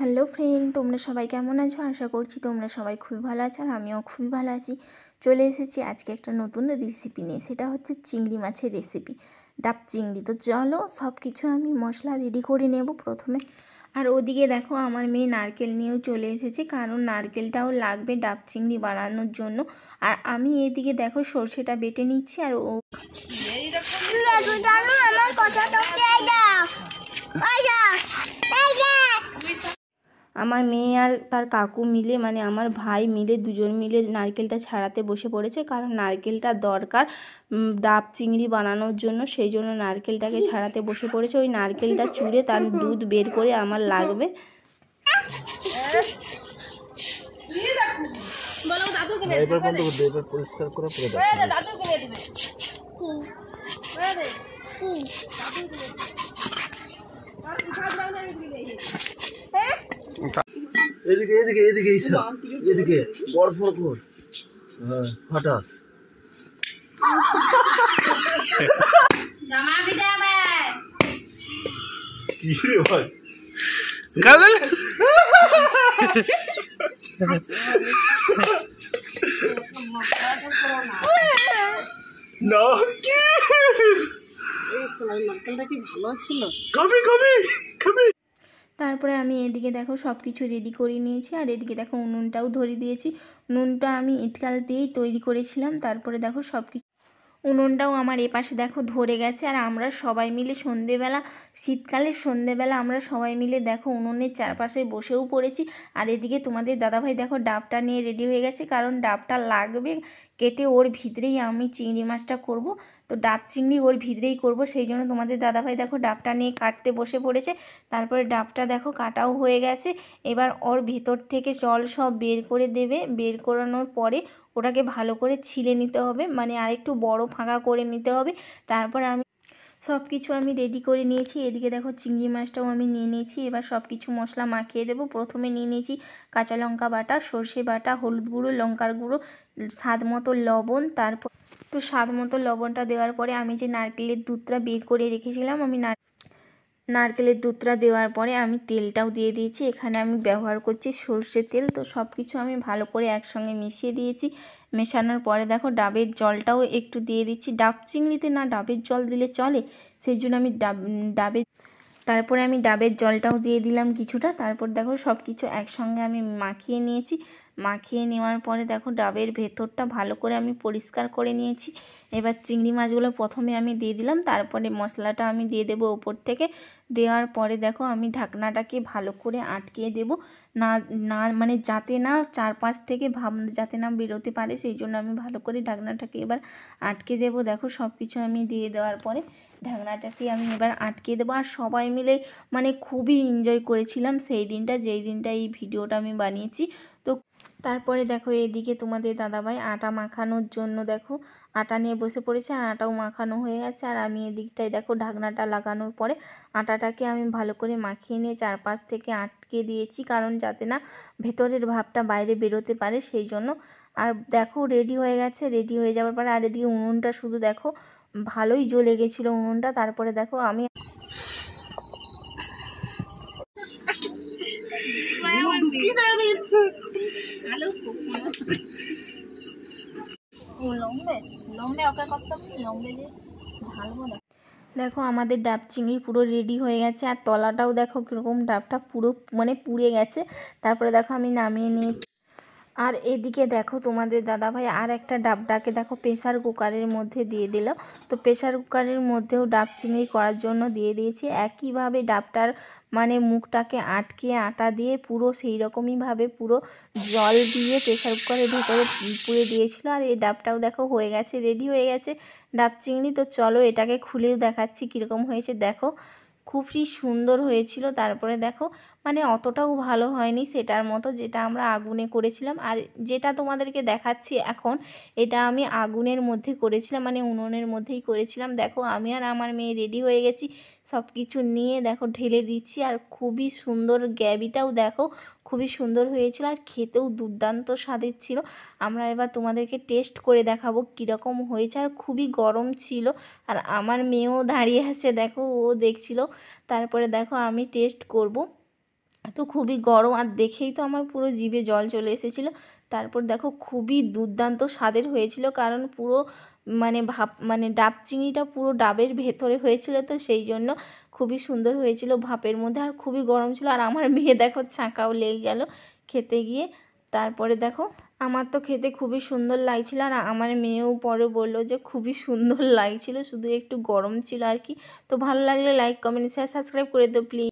Hello friend, তোমরা সবাই কেমন আছো? আশা করছি তোমরা সবাই খুবই ভালো আছো, আর আমিও খুবই ভালো আছি। চলে এসেছি আজকে একটা নতুন রেসিপি নিয়ে, সেটা হচ্ছে চিংড়ি মাছের রেসিপি, ডাব চিংড়ি। তো চলো সব কিছু আমি মশলা রেডি করে নেব প্রথমে। আর ওদিকে দেখো আমার মেয়ে নারকেল নিয়েও চলে এসেছে, কারণ নারকেলটাও লাগবে ডাব চিংড়ি বানানোর জন্য। আর আমি এদিকে দেখো সর্ষেটা বেটে নিচ্ছি। আর ও আমার মেয়ে আর তার কাকু মিলে, মানে আমার ভাই মিলে, দুজন মিলে নারকেলটা ছাড়াতে বসে পড়েছে, কারণ নারকেলটা দরকার ডাব চিংড়ি বানানোর জন্য। সেই জন্য নারকেলটাকে ছাড়াতে বসে পড়েছে। ওই নারকেলটা চুড়ে তার দুধ বের করে আমার লাগবে। এদিকে এদিকে এদিকে এদিকে বড় ফোর কর। হ্যাঁ হঠাৎ জামা দিতে হবে কি রে ভাই কালাল না এই সালাই নারকেলটা কি ভালো ছিল। কবি কবি কবি। তারপরে আমি এদিকে দেখো সব কিছু রেডি করে নিয়েছি। আর এদিকে দেখো উনুনটাও ধরিয়ে দিয়েছি। উনুনটা আমি ইটকাল দিয়েই তৈরি করেছিলাম। তারপরে দেখো সব কিছু, উনুনটাও আমার এপাশে দেখো ধরে গেছে। আর আমরা সবাই মিলে সন্ধেবেলা, শীতকালের সন্ধেবেলা আমরা সবাই মিলে দেখো উনুনের চারপাশে বসেও পড়েছি। আর এদিকে তোমাদের দাদাভাই দেখো ডাবটা নিয়ে রেডি হয়ে গেছে, কারণ ডাবটা লাগবে কেটে, ওর ভিতরেই আমি চিংড়ি মাছটা করব। তো ডাব চিংড়ি ওর ভিতরেই করব, সেই জন্য তোমাদের দাদাভাই দেখো ডাবটা নিয়ে কাটতে বসে পড়েছে। তারপরে ডাবটা দেখো কাটাও হয়ে গেছে। এবার ওর ভিতর থেকে জল সব বের করে দেবে। বের করানোর পরে ওটাকে ভালো করে ছিলে নিতে হবে, মানে আরেকটু বড় ফাঁকা করে নিতে হবে। তারপর আমি সব কিছু আমি রেডি করে নিয়েছি। এদিকে দেখো চিংড়ি মাছটাও আমি নিয়ে নিয়েছি। এবার সব কিছু মশলা মাখিয়ে দেবো। প্রথমে নিয়ে নিয়েছি কাঁচা লঙ্কা বাটা, সর্ষে বাটা, হলুদ গুঁড়ো, লঙ্কার গুঁড়ো, স্বাদ মতো লবণ। তারপর তো স্বাদ মতো লবণটা দেওয়ার পরে আমি যে নারকেলের দুধটা বের করে রেখেছিলাম, আমি নারকেলের দুধটা দেওয়ার পরে আমি তেলটাও দিয়ে দিয়েছি। এখানে আমি ব্যবহার করছি সর্ষের তেল। তো সব কিছু আমি ভালো করে একসঙ্গে মিশিয়ে দিয়েছি। মেশানোর পরে দেখো ডাবের জলটাও একটু দিয়ে দিচ্ছি। ডাব চিংড়িতে না ডাবের জল দিলে চলে, সেই জন্য আমি তারপরে আমি ডাবের জলটাও দিয়ে দিলাম কিছুটা। তারপর দেখো সব কিছু একসঙ্গে আমি মাখিয়ে নিয়েছি। মাখিয়ে নেওয়ার পরে দেখো ডাবের ভেতরটা ভালো করে আমি পরিষ্কার করে নিয়েছি। এবার চিংড়ি মাছগুলো প্রথমে আমি দিয়ে দিলাম, তারপরে মশলাটা আমি দিয়ে দেবো ওপর থেকে। দেওয়ার পরে দেখো আমি ঢাকনাটাকে ভালো করে আটকে দেব, না না মানে যাতে না চারপাশ থেকে ভাব যাতে না বেরোতে পারে, সেই জন্য আমি ভালো করে ঢাকনাটাকে এবার আটকে দেব। দেখো সব কিছু আমি দিয়ে দেওয়ার পরে ঢাকনাটাকে আমি এবার আটকে দেবো। আর সবাই মিলে মানে খুবই এনজয় করেছিলাম সেই দিনটা, যেই দিনটা এই ভিডিওটা আমি বানিয়েছি। তো তারপরে দেখো এদিকে তোমাদের দাদাভাই আটা মাখানোর জন্য দেখো আটা নিয়ে বসে পড়েছে। আর আটাও মাখানো হয়ে গেছে। আর আমি এদিকটায় দেখো ঢাকনাটা লাগানোর পরে আটাটাকে আমি ভালো করে মাখিয়ে নিয়ে চারপাশ থেকে আটকে দিয়েছি, কারণ যাতে না ভেতরের ভাবটা বাইরে বেরোতে পারে, সেই জন্য। আর দেখো রেডি হয়ে গেছে। রেডি হয়ে যাওয়ার পরে আর এদিকে উনুনটা শুধু দেখো ভালোই জ্বলে গেছিলো উনুনটা। তারপরে দেখো আমি দেখো আমাদের ডাব চিংড়ি পুরো রেডি হয়ে গেছে। আর তলাটাও দেখো কীরকম ডাবটা পুরো মানে পুড়ে গেছে। তারপরে দেখো আমি নামিয়ে নিয়ে, আর এদিকে দেখো তোমাদের দাদাভাই আর একটা ডাবটাকে দেখো প্রেসার কুকারের মধ্যে দিয়ে দিল। তো প্রেসার কুকারের মধ্যেও ডাব চিংড়ি করার জন্য দিয়ে দিয়েছি। একইভাবে ডাবটার মানে মুখটাকে আটকে আটা দিয়ে পুরো সেই রকমইভাবে পুরো জল দিয়ে প্রেসার কুকারের ভিতরে পুড়ে দিয়েছিল। আর এই ডাবটাও দেখো হয়ে গেছে, রেডি হয়ে গেছে ডাব চিংড়ি। তো চলো এটাকে খুলেও দেখাচ্ছি কীরকম হয়েছে। দেখো খুবই সুন্দর হয়েছিল। তারপরে দেখো মানে অতটাও ভালো হয়নি সেটার মতো, যেটা আমরা আগুনে করেছিলাম। আর যেটা তোমাদেরকে দেখাচ্ছি এখন, এটা আমি আগুনের মধ্যে করেছিলাম, মানে উনুনের মধ্যেই করেছিলাম। দেখো আমি আর আমার মেয়ে রেডি হয়ে গেছি, সব কিছু নিয়ে দেখো ঢেলে দিচ্ছি। আর খুবই সুন্দর, গ্যাবিটাও দেখো খুবই সুন্দর হয়েছিল, আর খেতেও দুর্দান্ত স্বাদের ছিল। আমরা এবার তোমাদেরকে টেস্ট করে দেখাবো কীরকম হয়েছে। আর খুবই গরম ছিল। আর আমার মেয়েও দাঁড়িয়ে আছে দেখো, ও দেখছিল। তারপরে দেখো আমি টেস্ট করব। তো খুবই গরম, আর দেখেই তো আমার পুরো জিভে জল চলে এসেছিলো। তারপর দেখো খুবই দুর্দান্ত স্বাদের হয়েছিল, কারণ পুরো মানে মানে ডাব চিংড়িটা পুরো ডাবের ভেতরে হয়েছিল, তো সেই জন্য খুবই সুন্দর হয়েছিল ভাপের মধ্যে, আর খুবই গরম ছিল। আর আমার মেয়ে দেখো ছাঁকাও লেগে গেল খেতে গিয়ে। তারপরে দেখো আমার তো খেতে খুবই সুন্দর লাগছিল, আর আমার মেয়েও পরে বললো যে খুবই সুন্দর লাগছিল, শুধু একটু গরম ছিল আর কি। তো ভালো লাগলে লাইক কমেন্ট শেয়ার সাবস্ক্রাইব করে দিও প্লিজ।